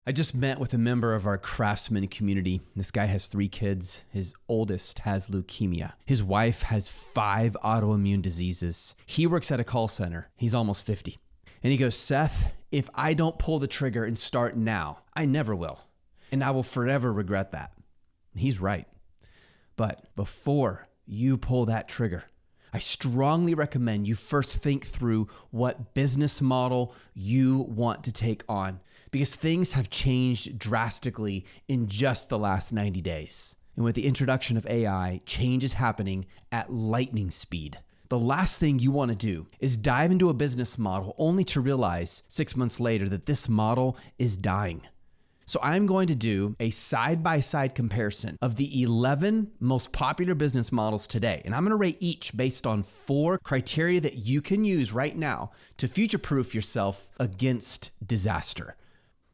I just met with a member of our Craftsmen community. This guy has 3 kids. His oldest has leukemia. His wife has 5 autoimmune diseases. He works at a call center. He's almost 50. And he goes, Seth, if I don't pull the trigger and start now, I never will. And I will forever regret that. He's right. But before you pull that trigger, I strongly recommend you first think through what business model you want to take on, because things have changed drastically in just the last 90 days. And with the introduction of AI, change is happening at lightning speed. The last thing you want to do is dive into a business model only to realize 6 months later that this model is dying. So I'm going to do a side-by-side comparison of the 11 most popular business models today. And I'm going to rate each based on 4 criteria that you can use right now to future-proof yourself against disaster.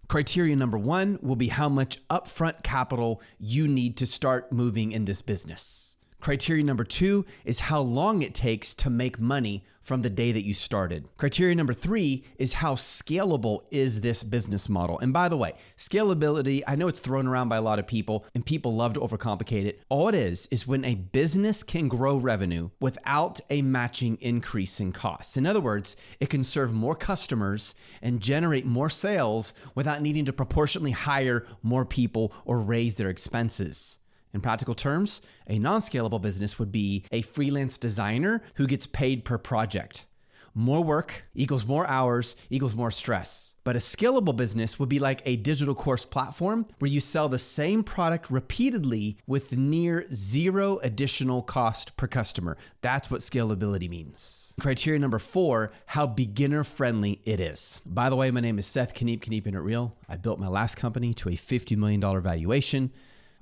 Criteria number 1 will be how much upfront capital you need to start moving in this business. Criteria number 2 is how long it takes to make money from the day that you started. Criteria number 3 is how scalable is this business model. And by the way, scalability, I know it's thrown around by a lot of people and people love to overcomplicate it. All it is when a business can grow revenue without a matching increase in costs. In other words, it can serve more customers and generate more sales without needing to proportionally hire more people or raise their expenses. In practical terms, a non-scalable business would be a freelance designer who gets paid per project. More work equals more hours equals more stress. But a scalable business would be like a digital course platform where you sell the same product repeatedly with near 0 additional cost per customer. That's what scalability means. Criteria number 4, how beginner friendly it is. By the way, my name is Seth Keneep and It Real. I built my last company to a $50 million valuation.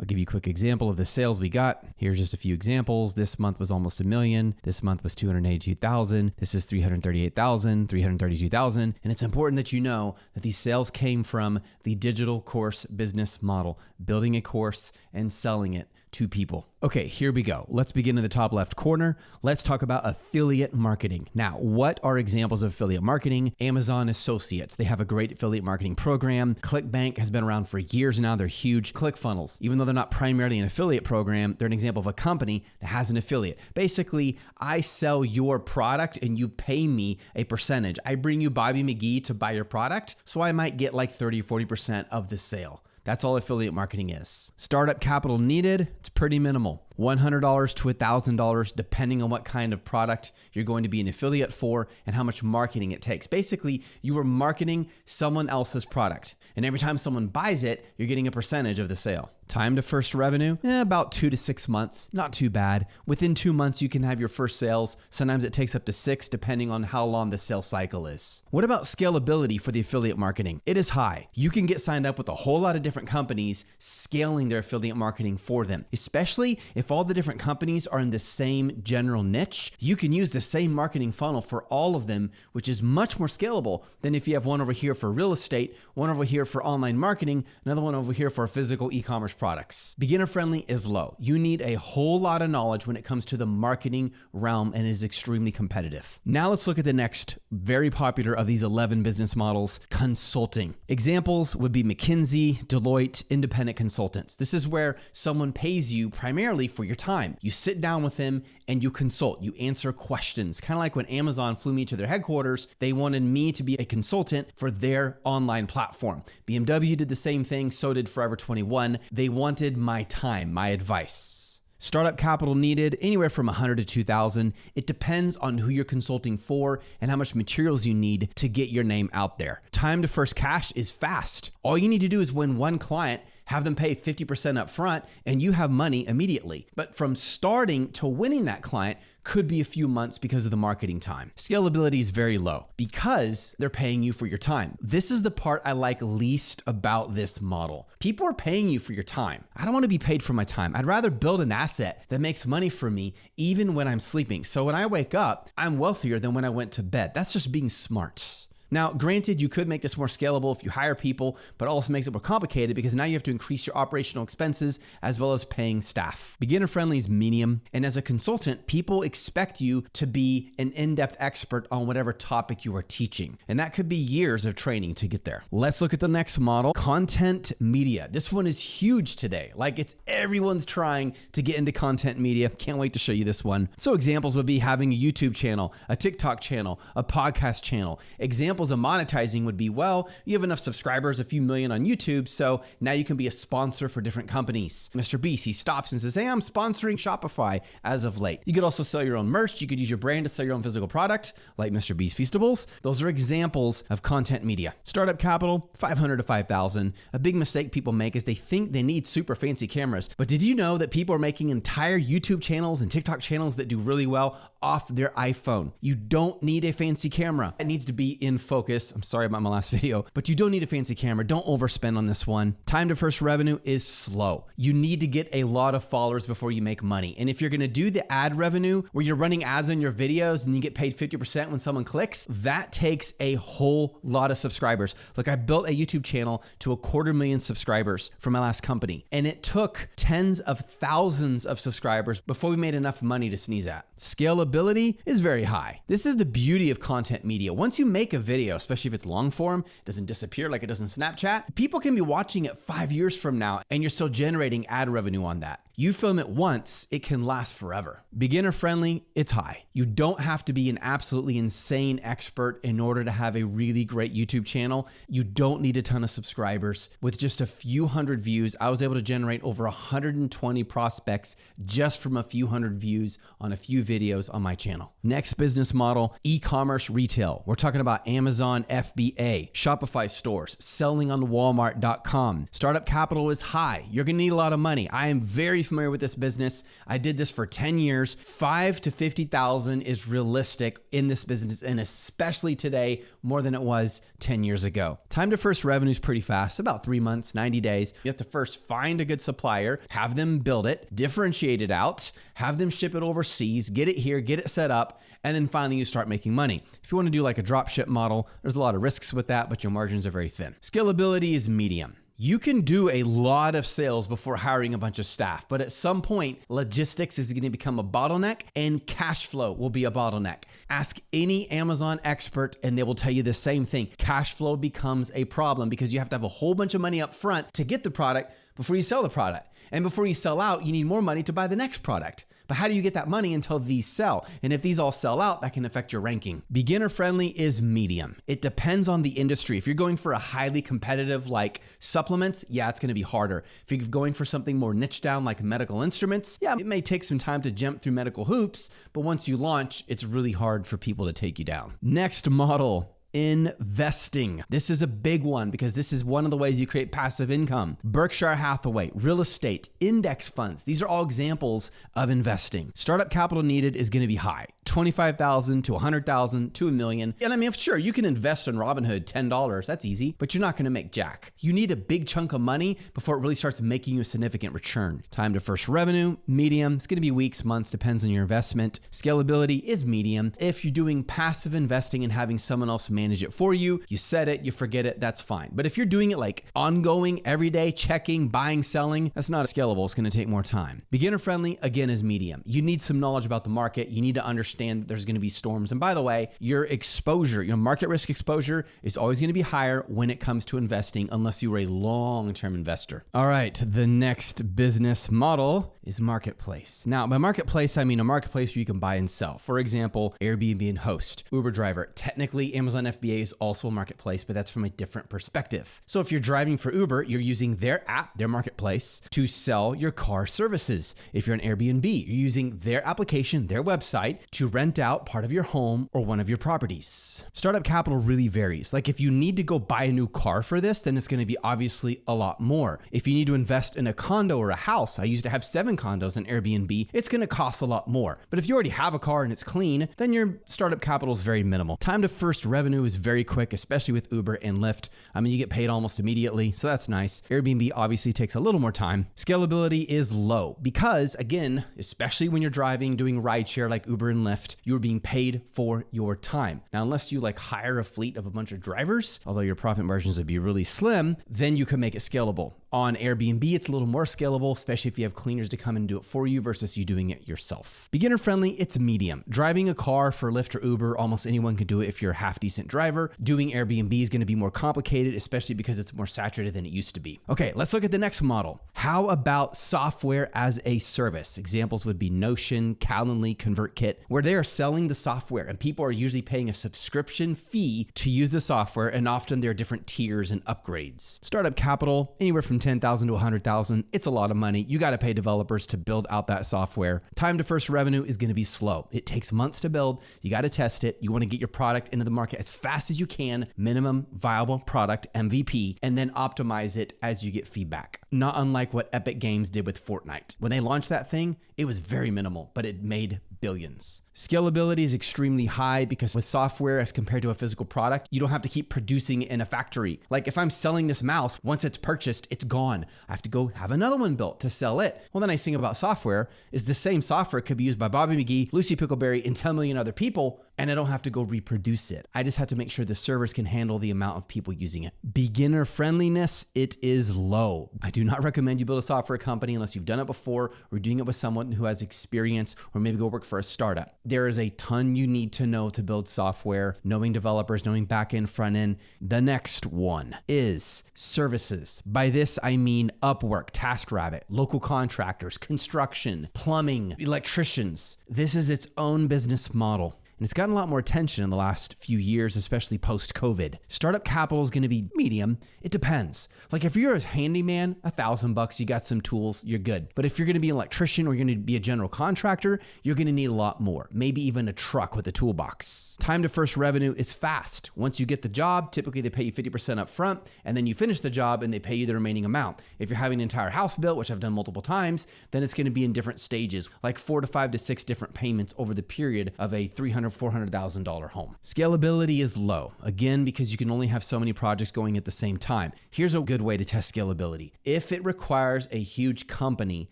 I'll give you a quick example of the sales we got. Here's just a few examples. This month was almost $1 million. This month was $282,000. This is $338,000, $332,000. And it's important that you know that these sales came from the digital course business model, building a course and selling it to people. Okay, here we go. Let's begin in the top left corner. Let's talk about affiliate marketing. Now, what are examples of affiliate marketing? Amazon Associates. They have a great affiliate marketing program. ClickBank has been around for years now. They're huge. ClickFunnels, even though they're not primarily an affiliate program, they're an example of a company that has an affiliate. Basically, I sell your product and you pay me a percentage. I bring you Bobby McGee to buy your product, so I might get like 30 or 40% of the sale. That's all affiliate marketing is. Startup capital needed, it's pretty minimal. $100 to $1,000, depending on what kind of product you're going to be an affiliate for and how much marketing it takes. Basically, you are marketing someone else's product. And every time someone buys it, you're getting a percentage of the sale. Time to first revenue, about 2 to 6 months, not too bad. Within 2 months, you can have your first sales. Sometimes it takes up to 6, depending on how long the sales cycle is. What about scalability for the affiliate marketing? It is high. You can get signed up with a whole lot of different companies scaling their affiliate marketing for them, especially if all the different companies are in the same general niche. You can use the same marketing funnel for all of them, which is much more scalable than if you have one over here for real estate, one over here for online marketing, another one over here for physical e-commerce products. Beginner friendly is low. You need a whole lot of knowledge when it comes to the marketing realm and is extremely competitive. Now let's look at the next very popular of these 11 business models, consulting. Examples would be McKinsey, Deloitte, independent consultants. This is where someone pays you primarily for your time. You sit down with them and you consult. You answer questions. Kind of like when Amazon flew me to their headquarters, they wanted me to be a consultant for their online platform. BMW did the same thing, so did Forever 21. They wanted my time, my advice. Startup capital needed anywhere from $100 to $2,000. It depends on who you're consulting for and how much materials you need to get your name out there. Time to first cash is fast. All you need to do is win one client, have them pay 50% up front, and you have money immediately. But from starting to winning that client could be a few months because of the marketing time. Scalability is very low because they're paying you for your time. This is the part I like least about this model. People are paying you for your time. I don't want to be paid for my time. I'd rather build an asset that makes money for me even when I'm sleeping. So when I wake up, I'm wealthier than when I went to bed. That's just being smart. Now, granted, you could make this more scalable if you hire people, but it also makes it more complicated because now you have to increase your operational expenses as well as paying staff. Beginner friendly is medium, and as a consultant, people expect you to be an in-depth expert on whatever topic you are teaching, and that could be years of training to get there. Let's look at the next model, content media. This one is huge today. Like, it's everyone's trying to get into content media. Can't wait to show you this one. So examples would be having a YouTube channel, a TikTok channel, a podcast channel. Examples of monetizing would be, well, you have enough subscribers, a few million on YouTube, so now you can be a sponsor for different companies. Mr. Beast, he stops and says, hey, I'm sponsoring Shopify as of late. You could also sell your own merch. You could use your brand to sell your own physical product, like Mr. Beast Feastables. Those are examples of content media. Startup capital, $500 to $5,000. A big mistake people make is they think they need super fancy cameras. But did you know that people are making entire YouTube channels and TikTok channels that do really well off their iPhone? You don't need a fancy camera. It needs to be in focus. I'm sorry about my last video, but you don't need a fancy camera. Don't overspend on this one. Time to first revenue is slow. You need to get a lot of followers before you make money. And if you're gonna do the ad revenue where you're running ads on your videos and you get paid 50% when someone clicks, that takes a whole lot of subscribers. Look, I built a YouTube channel to 250,000 subscribers for my last company, and it took tens of thousands of subscribers before we made enough money to sneeze at. Scalability is very high. This is the beauty of content media. Once you make a video, especially if it's long form, it doesn't disappear like it does in Snapchat. People can be watching it 5 years from now and you're still generating ad revenue on that. You film it once, it can last forever. Beginner friendly, it's high. You don't have to be an absolutely insane expert in order to have a really great YouTube channel. You don't need a ton of subscribers. With just a few hundred views, I was able to generate over 120 prospects just from a few hundred views on a few videos on my channel. Next business model, e-commerce retail. We're talking about Amazon FBA, Shopify stores, selling on Walmart.com. Startup capital is high. You're gonna need a lot of money. I am very familiar with this business. I did this for 10 years. 5 to 50,000 is realistic in this business, and especially today, more than it was 10 years ago. Time to first revenue is pretty fast, about 3 months, 90 days. You have to first find a good supplier, have them build it, differentiate it out, have them ship it overseas, get it here, get it set up, and then finally you start making money. If you want to do like a drop ship model, there's a lot of risks with that, but your margins are very thin. Scalability is medium. You can do a lot of sales before hiring a bunch of staff, but at some point, logistics is going to become a bottleneck and cash flow will be a bottleneck. Ask any Amazon expert and they will tell you the same thing. Cash flow becomes a problem because you have to have a whole bunch of money up front to get the product before you sell the product. And before you sell out, you need more money to buy the next product. But how do you get that money until these sell? And if these all sell out, that can affect your ranking. Beginner friendly is medium. It depends on the industry. If you're going for a highly competitive like supplements, yeah, it's gonna be harder. If you're going for something more niche down like medical instruments, yeah, it may take some time to jump through medical hoops, but once you launch, it's really hard for people to take you down. Next model. Investing. This is a big one because this is one of the ways you create passive income. Berkshire Hathaway, real estate, index funds. These are all examples of investing. Startup capital needed is going to be high. $25,000 to $100,000 to $1 million. And I mean, sure, you can invest in Robinhood $10. That's easy, but you're not going to make jack. You need a big chunk of money before it really starts making you a significant return. Time to first revenue, medium. It's going to be weeks, months, depends on your investment. Scalability is medium. If you're doing passive investing and having someone else manage it for you, you set it, you forget it, that's fine. But if you're doing it like ongoing, everyday, checking, buying, selling, that's not scalable. It's going to take more time. Beginner friendly, again, is medium. You need some knowledge about the market. You need to understand that there's going to be storms. And by the way, your exposure, your market risk exposure is always going to be higher when it comes to investing unless you're a long-term investor. All right, the next business model is marketplace. Now, by marketplace, I mean a marketplace where you can buy and sell. For example, Airbnb and Host, Uber driver. Technically, Amazon FBA is also a marketplace, but that's from a different perspective. So if you're driving for Uber, you're using their app, their marketplace, to sell your car services. If you're an Airbnb, you're using their application, their website, to rent out part of your home or one of your properties. Startup capital really varies. Like if you need to go buy a new car for this, then it's going to be obviously a lot more. If you need to invest in a condo or a house, I used to have 7 selling condos on Airbnb, it's going to cost a lot more. But if you already have a car and it's clean, then your startup capital is very minimal. Time to first revenue is very quick, especially with Uber and Lyft. I mean, you get paid almost immediately, so that's nice. Airbnb obviously takes a little more time. Scalability is low because, again, especially when you're driving, doing rideshare like Uber and Lyft, you're being paid for your time. Now, unless you hire a fleet of a bunch of drivers, although your profit margins would be really slim, then you can make it scalable. On Airbnb, it's a little more scalable, especially if you have cleaners to come and do it for you versus you doing it yourself. Beginner friendly, it's medium. Driving a car for Lyft or Uber, almost anyone can do it if you're a half decent driver. Doing Airbnb is going to be more complicated, especially because it's more saturated than it used to be. Okay, let's look at the next model. How about software as a service? Examples would be Notion, Calendly, ConvertKit, where they are selling the software and people are usually paying a subscription fee to use the software, and often there are different tiers and upgrades. Startup capital, anywhere from 10,000 to 100,000. It's a lot of money. You got to pay developers to build out that software. Time to first revenue is going to be slow. It takes months to build. You got to test it. You want to get your product into the market as fast as you can, minimum viable product, MVP, and then optimize it as you get feedback. Not unlike what Epic Games did with Fortnite. When they launched that thing, it was very minimal, but it made billions. Scalability is extremely high because with software as compared to a physical product, you don't have to keep producing it in a factory. Like if I'm selling this mouse, once it's purchased, it's gone. I have to go have another one built to sell it. Well, the nice thing about software is the same software could be used by Bobby McGee, Lucy Pickleberry, and 10 million other people, and I don't have to go reproduce it. I just have to make sure the servers can handle the amount of people using it. Beginner friendliness, it is low. I do not recommend you build a software company unless you've done it before or doing it with someone who has experience, or maybe go work for a startup. There is a ton you need to know to build software, knowing developers, knowing back-end, front-end. The next one is services. By this, I mean Upwork, TaskRabbit, local contractors, construction, plumbing, electricians. This is its own business model. And it's gotten a lot more attention in the last few years, especially post-COVID. Startup capital is going to be medium. It depends. Like if you're a handyman, $1,000, you got some tools, you're good. But if you're going to be an electrician or you're going to be a general contractor, you're going to need a lot more. Maybe even a truck with a toolbox. Time to first revenue is fast. Once you get the job, typically they pay you 50% up front, and then you finish the job and they pay you the remaining amount. If you're having an entire house built, which I've done multiple times, then it's going to be in different stages, like 4 to 5 to 6 different payments over the period of a $400,000 home. Scalability is low, again, because you can only have so many projects going at the same time. Here's a good way to test scalability. If it requires a huge company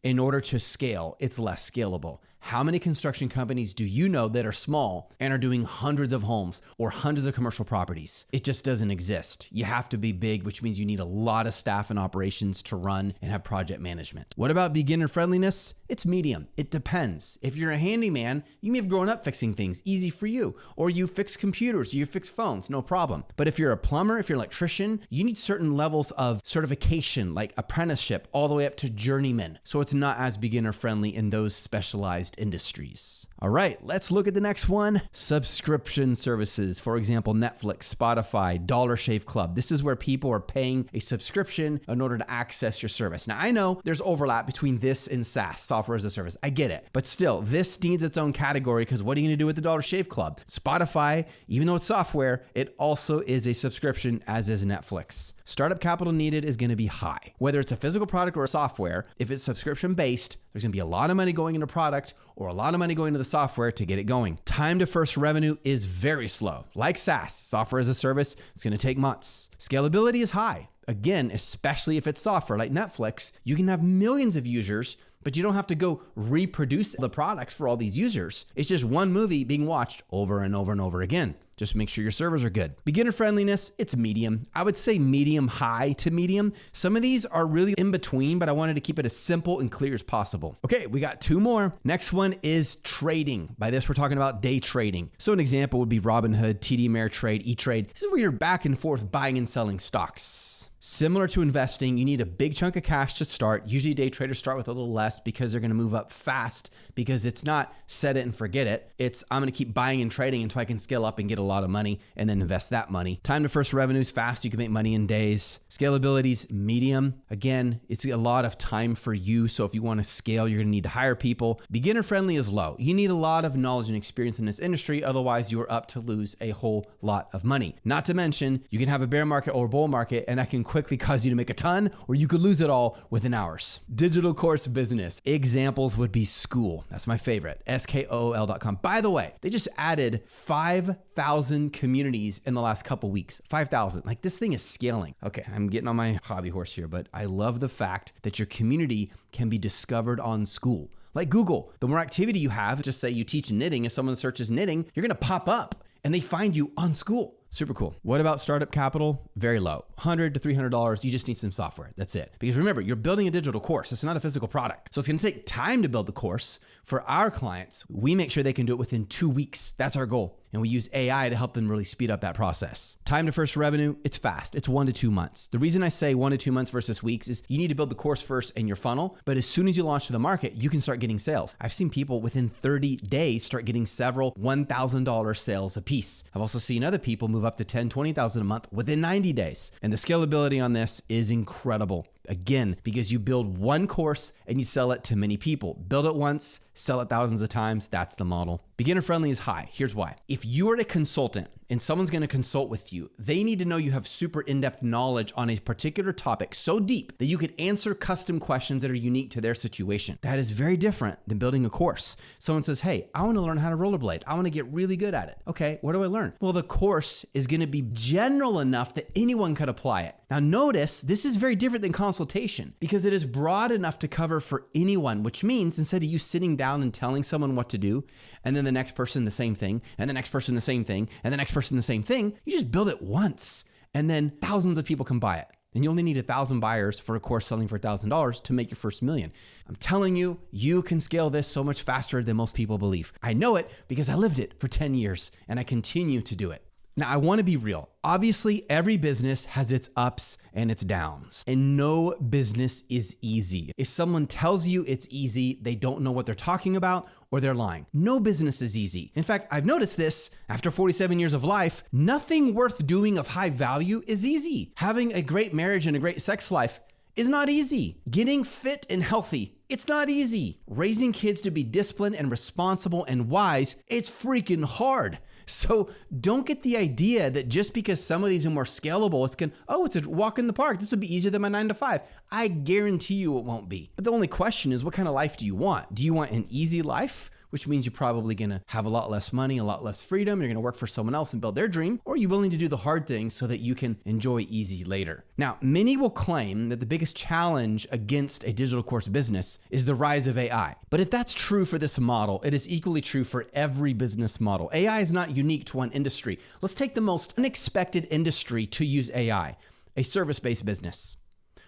in order to scale, it's less scalable. How many construction companies do you know that are small and are doing hundreds of homes or hundreds of commercial properties? It just doesn't exist. You have to be big, which means you need a lot of staff and operations to run and have project management. What about beginner friendliness? It's medium. It depends. If you're a handyman, you may have grown up fixing things, easy for you. Or you fix computers, you fix phones, no problem. But if you're a plumber, if you're an electrician, you need certain levels of certification, like apprenticeship, all the way up to journeyman. So it's not as beginner friendly in those specialized industries. All right, let's look at the next one. Subscription services. For example, Netflix, Spotify, Dollar Shave Club. This is where people are paying a subscription in order to access your service. Now, I know there's overlap between this and SaaS, software as a service. I get it. But still, this needs its own category because what are you going to do with the Dollar Shave Club? Spotify, even though it's software, it also is a subscription, as is Netflix. Startup capital needed is going to be high. Whether it's a physical product or a software, if it's subscription based, there's going to be a lot of money going into product or a lot of money going into the software to get it going. Time to first revenue is very slow. Like SaaS, software as a service, it's going to take months. Scalability is high. Again, especially if it's software like Netflix, you can have millions of users, but you don't have to go reproduce the products for all these users. It's just one movie being watched over and over and over again. Just make sure your servers are good. Beginner friendliness, it's medium. I would say medium high to medium. Some of these are really in between, but I wanted to keep it as simple and clear as possible. Okay, we got 2 more. Next one is trading. By this, we're talking about day trading. So an example would be Robinhood, TD Ameritrade, E-Trade. This is where you're back and forth buying and selling stocks. Similar to investing, you need a big chunk of cash to start. Usually day traders start with a little less because they're going to move up fast, because it's not set it and forget it. It's I'm going to keep buying and trading until I can scale up and get a lot of money and then invest that money. Time to first revenue is fast. You can make money in days. Scalability's medium. Again, it's a lot of time for you. So if you want to scale, you're going to need to hire people. Beginner friendly is low. You need a lot of knowledge and experience in this industry. Otherwise, you're up to lose a whole lot of money. Not to mention, you can have a bear market or a bull market, and that can quickly cause you to make a ton, or you could lose it all within hours. Digital course business. Examples would be Skool. That's my favorite. SKOOL.com. By the way, they just added 5,000 communities in the last couple weeks. 5,000. Like, this thing is scaling. Okay, I'm getting on my hobby horse here, but I love the fact that your community can be discovered on Skool. Like Google, the more activity you have, just say you teach knitting, if someone searches knitting, you're gonna pop up and they find you on Skool. Super cool. What about startup capital? Very low. $100 to $300. You just need some software. That's it. Because remember, you're building a digital course. It's not a physical product. So it's going to take time to build the course. For our clients, we make sure they can do it within 2 weeks. That's our goal. And we use AI to help them really speed up that process. Time to first revenue, it's fast. It's 1 to 2 months. The reason I say 1 to 2 months versus weeks is you need to build the course first in your funnel, but as soon as you launch to the market, you can start getting sales. I've seen people within 30 days start getting several $1,000 sales a piece. I've also seen other people move up to $10,000, $20,000 a month within 90 days. And the scalability on this is incredible. Again, because you build one course and you sell it to many people. Build it once, sell it thousands of times. That's the model. Beginner friendly is high. Here's why. If you are a consultant and someone's going to consult with you, they need to know you have super in-depth knowledge on a particular topic so deep that you can answer custom questions that are unique to their situation. That is very different than building a course. Someone says, hey, I want to learn how to rollerblade. I want to get really good at it. Okay, what do I learn? Well, the course is going to be general enough that anyone could apply it. Now notice, this is very different than consultation because it is broad enough to cover for anyone, which means instead of you sitting down and telling someone what to do, and then the next person the same thing, and the next person the same thing, and the next person the same thing, you just build it once, and then thousands of people can buy it. And you only need 1,000 buyers for a course selling for $1,000 to make your first million. I'm telling you, you can scale this so much faster than most people believe. I know it because I lived it for 10 years, and I continue to do it. Now, I want to be real. Obviously, every business has its ups and its downs, and no business is easy. If someone tells you it's easy, they don't know what they're talking about or they're lying. No business is easy. In fact, I've noticed this after 47 years of life. Nothing worth doing of high value is easy. Having a great marriage and a great sex life is not easy. Getting fit and healthy, it's not easy. Raising kids to be disciplined and responsible and wise, it's freaking hard. So don't get the idea that just because some of these are more scalable, it's a walk in the park. This will be easier than my 9 to 5. I guarantee you it won't be. But the only question is, what kind of life do you want? Do you want an easy life, which means you're probably gonna have a lot less money, a lot less freedom, you're gonna work for someone else and build their dream, or are you willing to do the hard things so that you can enjoy easy later? Now, many will claim that the biggest challenge against a digital course business is the rise of AI. But if that's true for this model, it is equally true for every business model. AI is not unique to one industry. Let's take the most unexpected industry to use AI, a service-based business.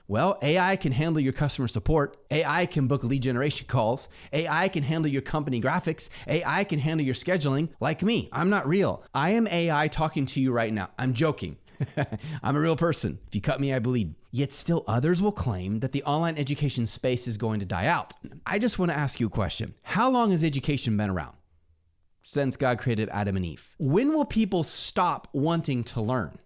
Well, AI can handle your customer support. AI can book lead generation calls. AI can handle your company graphics. AI can handle your scheduling. Like me, I'm not real. I am AI talking to you right now. I'm joking. I'm a real person. If you cut me, I bleed. Yet still others will claim that the online education space is going to die out. I just want to ask you a question. How long has education been around? Since God created Adam and Eve. When will people stop wanting to learn?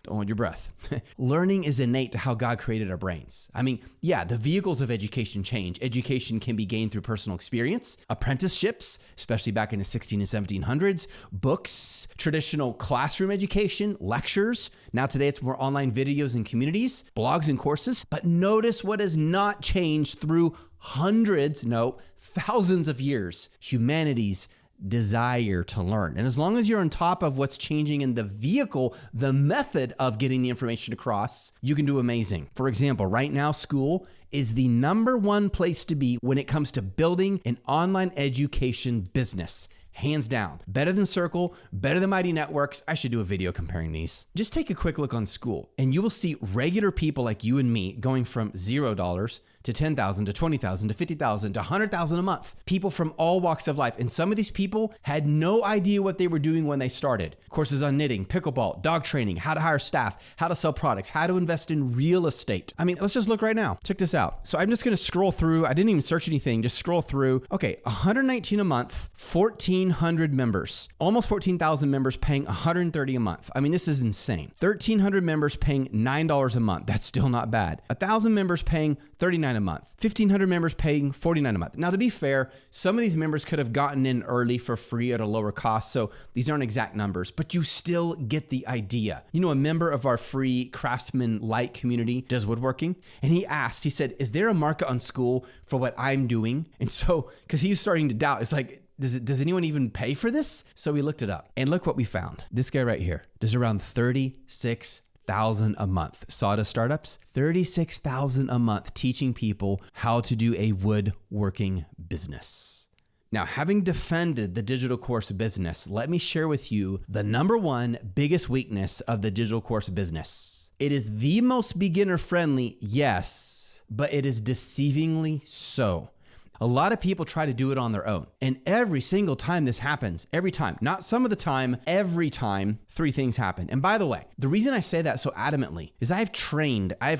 Don't hold your breath. Learning is innate to how God created our brains. I mean, yeah, the vehicles of education change. Education can be gained through personal experience, apprenticeships, especially back in the 16 and 1700s, books, traditional classroom education, lectures. Now today it's more online videos and communities, blogs and courses. But notice what has not changed through thousands of years. Humanity's desire to learn. And as long as you're on top of what's changing in the vehicle, the method of getting the information across, you can do amazing. For example, right now, Skool is the #1 place to be when it comes to building an online education business. Hands down. Better than Circle, better than Mighty Networks. I should do a video comparing these. Just take a quick look on Skool and you will see regular people like you and me going from $0 to $10,000 to $20,000 to $50,000 to $100,000 a month. People from all walks of life. And some of these people had no idea what they were doing when they started. Courses on knitting, pickleball, dog training, how to hire staff, how to sell products, how to invest in real estate. I mean, let's just look right now. Check this out. So I'm just going to scroll through. I didn't even search anything, just scroll through. Okay, $119 a month, 1,400 members, almost 14,000 members paying $130 a month. I mean, this is insane. 1,300 members paying $9 a month. That's still not bad. 1,000 members paying $39 $49 a month. 1,500 members paying $49 a month. Now, to be fair, some of these members could have gotten in early for free at a lower cost, so these aren't exact numbers, but you still get the idea. You know, a member of our free Craftsmen Lite community does woodworking, and he said, is there a market on school for what I'm doing? And so, because he was starting to doubt, it's like, does anyone even pay for this? So we looked it up, and look what we found. This guy right here does around $36,000 a month. Sawdust startups, $36,000 a month teaching people how to do a woodworking business. Now, having defended the digital course business, let me share with you the number one biggest weakness of the digital course business. It is the most beginner friendly, yes, but it is deceivingly so. A lot of people try to do it on their own. And every single time this happens, every time, not some of the time, every time, three things happen. And by the way, the reason I say that so adamantly is I've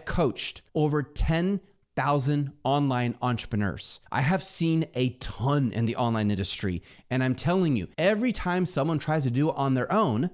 coached over 10,000 online entrepreneurs. I have seen a ton in the online industry. And I'm telling you, every time someone tries to do it on their own,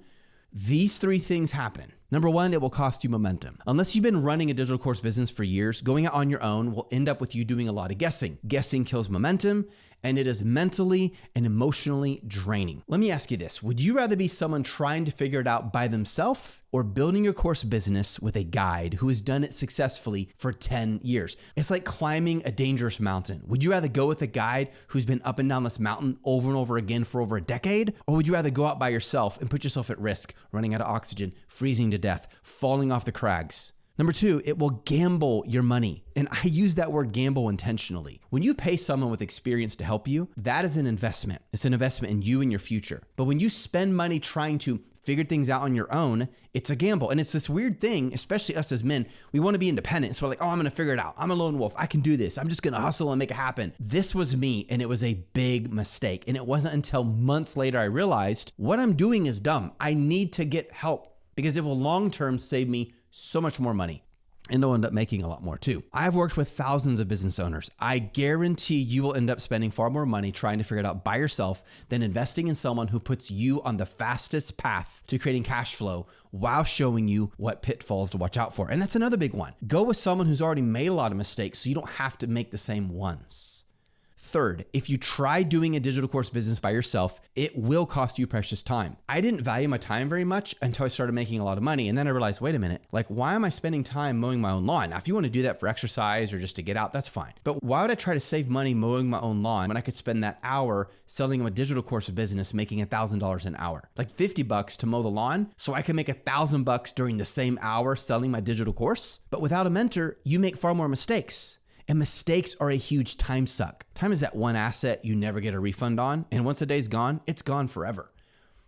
these three things happen. Number one, it will cost you momentum. Unless you've been running a digital course business for years, going out on your own will end up with you doing a lot of guessing. Guessing kills momentum, and it is mentally and emotionally draining. Let me ask you this. Would you rather be someone trying to figure it out by themselves or building your course business with a guide who has done it successfully for 10 years? It's like climbing a dangerous mountain. Would you rather go with a guide who's been up and down this mountain over and over again for over a decade? Or would you rather go out by yourself and put yourself at risk, running out of oxygen, freezing to death, falling off the crags? Number two, it will gamble your money. And I use that word gamble intentionally. When you pay someone with experience to help you, that is an investment. It's an investment in you and your future. But when you spend money trying to figure things out on your own, it's a gamble. And it's this weird thing, especially us as men, we want to be independent. So we're like, oh, I'm going to figure it out. I'm a lone wolf. I can do this. I'm just going to hustle and make it happen. This was me, and it was a big mistake. And it wasn't until months later I realized what I'm doing is dumb. I need to get help because it will long-term save me so much more money. And they'll end up making a lot more too. I've worked with thousands of business owners. I guarantee you will end up spending far more money trying to figure it out by yourself than investing in someone who puts you on the fastest path to creating cash flow while showing you what pitfalls to watch out for. And that's another big one. Go with someone who's already made a lot of mistakes so you don't have to make the same ones. Third, if you try doing a digital course business by yourself, it will cost you precious time. I didn't value my time very much until I started making a lot of money. And then I realized, wait a minute, like, why am I spending time mowing my own lawn? Now, if you want to do that for exercise or just to get out, that's fine. But why would I try to save money mowing my own lawn when I could spend that hour selling a digital course business, making $1,000 an hour, like $50 to mow the lawn, so I can make $1,000 during the same hour selling my digital course? But without a mentor, you make far more mistakes. And mistakes are a huge time suck. Time is that one asset you never get a refund on. And once a day's gone, it's gone forever.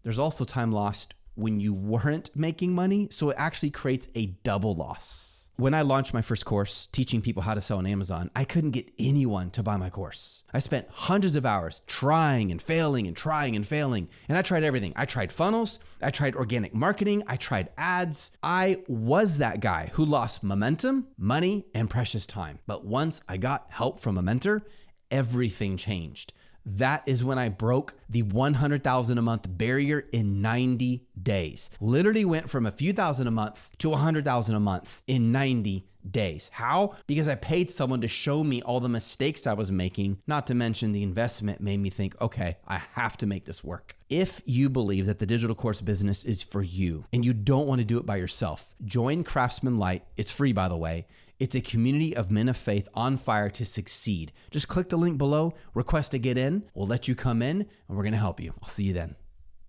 There's also time lost when you weren't making money. So it actually creates a double loss. When I launched my first course, teaching people how to sell on Amazon, I couldn't get anyone to buy my course. I spent hundreds of hours trying and failing and trying and failing. And I tried everything. I tried funnels. I tried organic marketing. I tried ads. I was that guy who lost momentum, money, and precious time. But once I got help from a mentor, everything changed. That is when I broke the $100,000 a month barrier in 90 days. Literally went from a few thousand a month to $100,000 a month in 90 days. How? Because I paid someone to show me all the mistakes I was making, not to mention the investment made me think, okay, I have to make this work. If you believe that the digital course business is for you and you don't want to do it by yourself, join Craftsmen Lite. It's free, by the way. It's a community of men of faith on fire to succeed. Just click the link below, request to get in. We'll let you come in, and we're going to help you. I'll see you then.